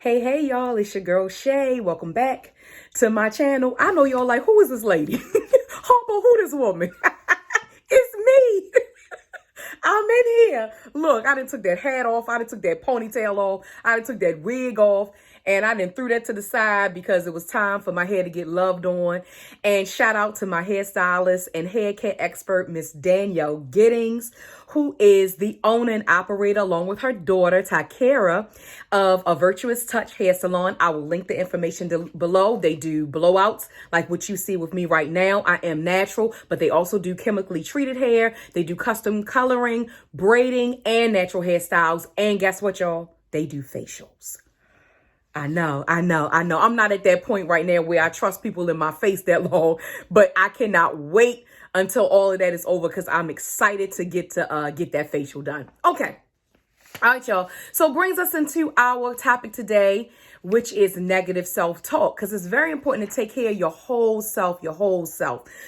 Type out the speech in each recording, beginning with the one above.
Hey, y'all, it's your girl Shay. Welcome back to my channel. I know y'all like, who is this lady? Hobo, who this woman? It's me. I'm in here. Look, I done took that hat off. I done took that ponytail off. I done took that wig off. And I done threw that to the side because it was time for my hair to get loved on. And shout out to my hairstylist and hair care expert, Miss Danielle Giddings, who is the owner and operator along with her daughter, Takara, of a Virtuous Touch hair salon. I will link the information below. They do blowouts like what you see with me right now. I am natural, but they also do chemically treated hair. They do custom coloring, braiding, and natural hairstyles. And guess what, y'all? They do facials. I know. I'm not at that point right now where I trust people in my face that long, but I cannot wait until all of that is over because I'm excited to get that facial done. Okay. All right, y'all. So brings us into our topic today, which is negative self-talk, because it's very important to take care of your whole self,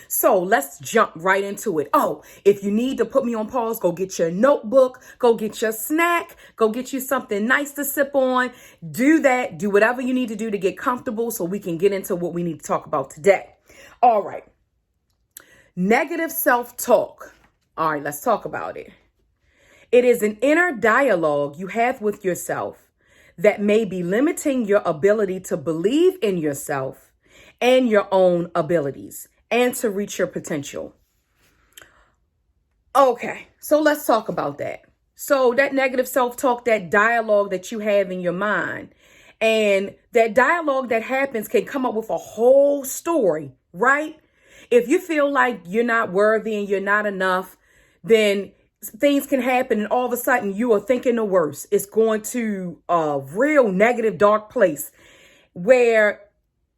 So let's jump right into it. Oh, if you need to put me on pause, go get your notebook, go get your snack, go get you something nice to sip on. Do that. Do whatever you need to do to get comfortable so we can get into what we need to talk about today. All right. Negative self-talk. All right, let's talk about it. It is an inner dialogue you have with yourself that may be limiting your ability to believe in yourself and your own abilities and to reach your potential. Okay, so let's talk about that. So that negative self-talk, that dialogue that you have in your mind, and that dialogue that happens can come up with a whole story, right? If you feel like you're not worthy and you're not enough, then things can happen and all of a sudden you are thinking the worst. It's going to a real negative, dark place where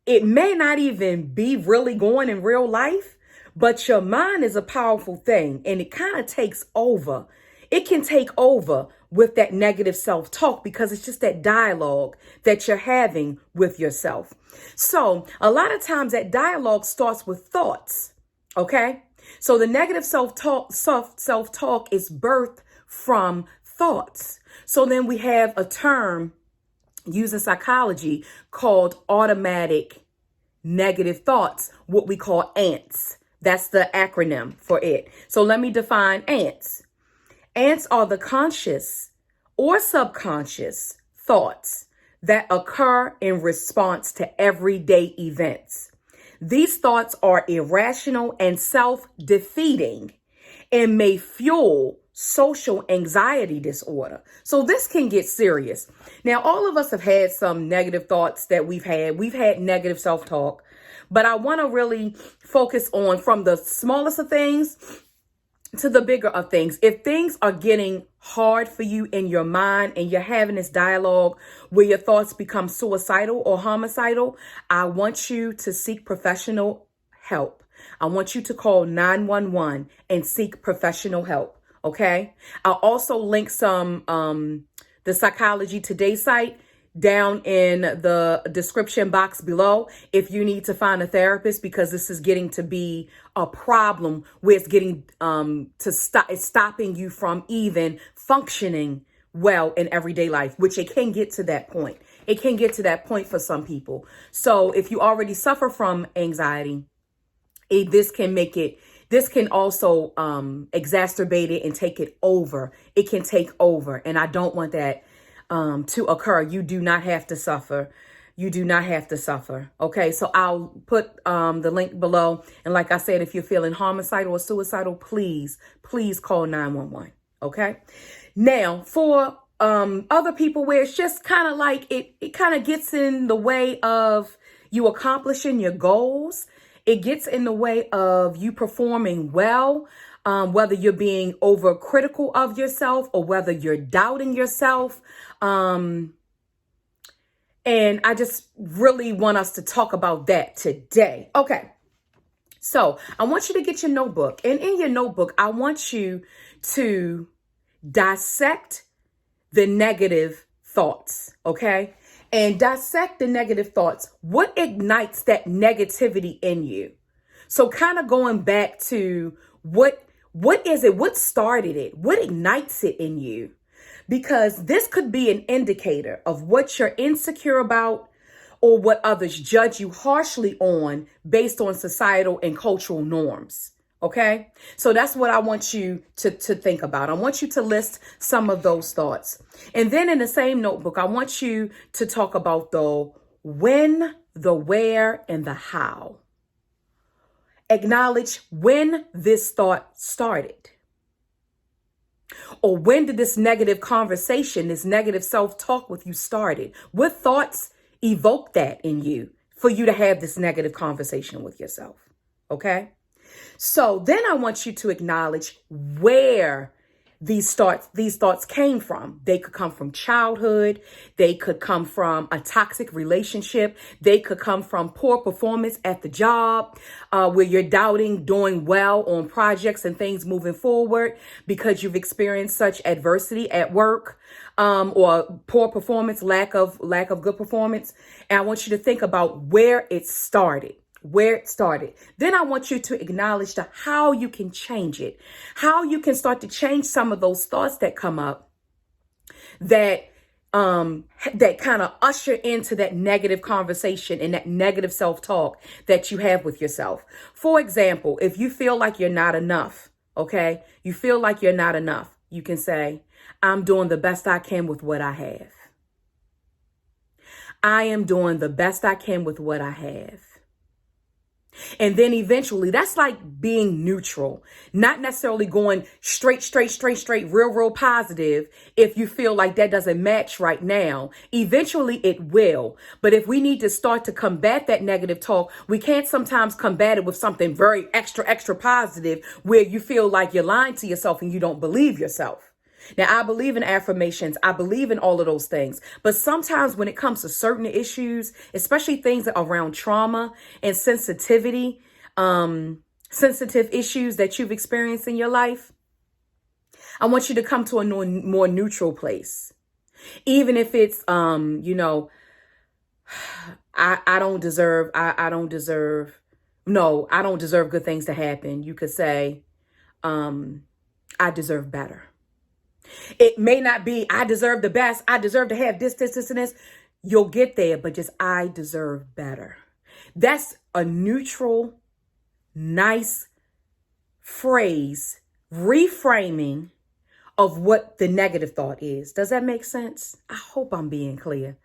it may not even be really going in real life, but your mind is a powerful thing and it kind of takes over. It can take over with that negative self-talk because it's just that dialogue that you're having with yourself. So a lot of times that dialogue starts with thoughts, okay? So the negative self-talk is birthed from thoughts. So then we have a term using psychology called automatic negative thoughts, what we call ANTs. That's the acronym for it. So let me define ANTs. ANTs are the conscious or subconscious thoughts that occur in response to everyday events. These thoughts are irrational and self-defeating and may fuel social anxiety disorder. So this can get serious. Now, all of us have had some negative thoughts that we've had. We've had negative self-talk, but I want to really focus on from the smallest of things to the bigger of things. If things are getting hard for you in your mind and you're having this dialogue where your thoughts become suicidal or homicidal, I want you to seek professional help. I want you to call 911 and seek professional help. Okay. I'll also link some, the Psychology Today site down in the description box below if you need to find a therapist, because this is getting to be a problem where it's getting it's stopping you from even functioning well in everyday life, which it can get to that point. It can get to that point for some people. So if you already suffer from anxiety, this can also exacerbate it and take it over. It can take over. And I don't want that to occur. You do not have to suffer. You do not have to suffer. Okay, so I'll put the link below. And like I said, if you're feeling homicidal or suicidal, please call 911. Okay. Now, for other people where it's just kind of like it kind of gets in the way of you accomplishing your goals. It gets in the way of you performing well, whether you're being overcritical of yourself or whether you're doubting yourself. And I just really want us to talk about that today. Okay. So I want you to get your notebook, and in your notebook, I want you to dissect the negative thoughts. Okay. And dissect the negative thoughts. What ignites that negativity in you? So kind of going back to what is it? What started it? What ignites it in you? because this could be an indicator of what you're insecure about or what others judge you harshly on based on societal and cultural norms. Okay, so that's what I want you to think about. I want you to list some of those thoughts. And then in the same notebook, I want you to talk about the when, the where, and the how. Acknowledge when this thought started. Or when did this negative conversation, this negative self-talk with you started? What thoughts evoked that in you for you to have this negative conversation with yourself? Okay? So then I want you to acknowledge where these thoughts came from. They could come from childhood. They could come from a toxic relationship. They could come from poor performance at the job, where you're doubting doing well on projects and things moving forward because you've experienced such adversity at work, or poor performance, lack of good performance. And I want you to think about where it started. Then I want you to acknowledge how you can change it, how you can start to change some of those thoughts that come up that kind of usher into that negative conversation and that negative self-talk that you have with yourself. For example, if you feel like you're not enough, okay, you feel like you're not enough, you can say, I'm doing the best I can with what I have. I am doing the best I can with what I have. And then eventually, that's like being neutral, not necessarily going straight, real positive. If you feel like that doesn't match right now, eventually it will. But if we need to start to combat that negative talk, we can't sometimes combat it with something very extra positive where you feel like you're lying to yourself and you don't believe yourself. Now, I believe in affirmations. I believe in all of those things. But sometimes when it comes to certain issues, especially things around trauma and sensitivity, sensitive issues that you've experienced in your life, I want you to come to a more neutral place. Even if it's, I don't deserve good things to happen. You could say, I deserve better. It may not be, I deserve the best. I deserve to have this, and this. You'll get there, but just, I deserve better. That's a neutral, nice phrase, reframing of what the negative thought is. Does that make sense? I hope I'm being clear.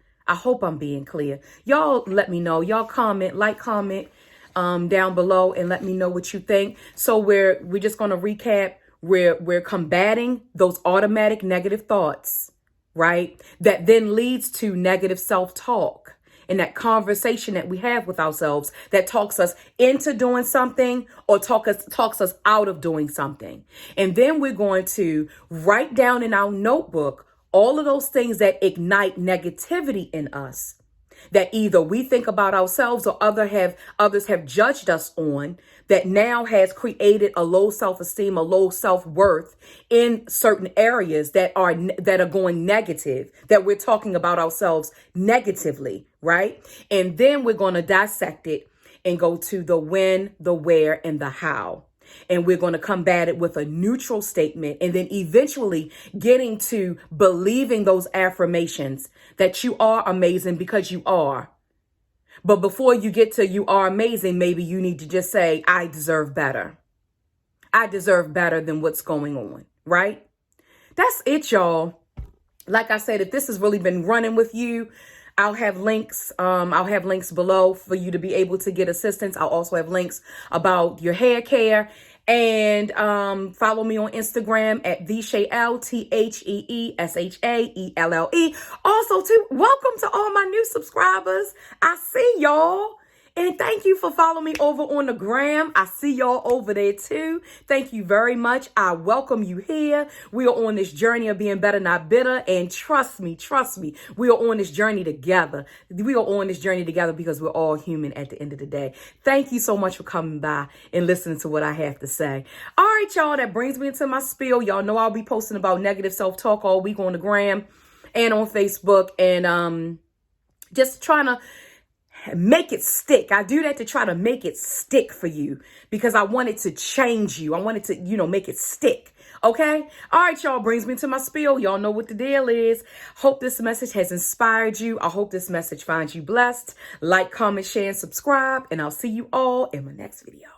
Y'all let me know. Y'all comment down below and let me know what you think. So we're just going to recap. We're combating those automatic negative thoughts, right? That then leads to negative self-talk and that conversation that we have with ourselves that talks us into doing something or talks us out of doing something. And then we're going to write down in our notebook all of those things that ignite negativity in us, that either we think about ourselves or others have judged us on, that now has created a low self-esteem, a low self-worth in certain areas that are going negative, that we're talking about ourselves negatively, right? And then we're going to dissect it and go to the when, the where, and the how. And we're going to combat it with a neutral statement, and then eventually getting to believing those affirmations that you are amazing because you are. But before you get to you are amazing, maybe you need to just say, I deserve better. I deserve better than what's going on, right? That's it, y'all. Like I said, if this has really been running with you, I'll have links. I'll have links below for you to be able to get assistance. I'll also have links about your hair care. And follow me on Instagram at TheShaelle, TheeShaelle. Also, too, welcome to all my new subscribers. I see y'all. And thank you for following me over on the gram. I see y'all over there too. Thank you very much. I welcome you here. We are on this journey of being better, not bitter. And trust me, we are on this journey together. We are on this journey together because we're all human at the end of the day. Thank you so much for coming by and listening to what I have to say. All right, y'all, that brings me into my spiel. Y'all know I'll be posting about negative self-talk all week on the gram and on Facebook, and just trying to make it stick. I do that to try to make it stick for you because I want it to change you. I want it to, make it stick. Okay? All right, y'all, brings me to my spiel. Y'all know what the deal is. Hope this message has inspired you. I hope this message finds you blessed. Like, comment, share, and subscribe, and I'll see you all in my next video.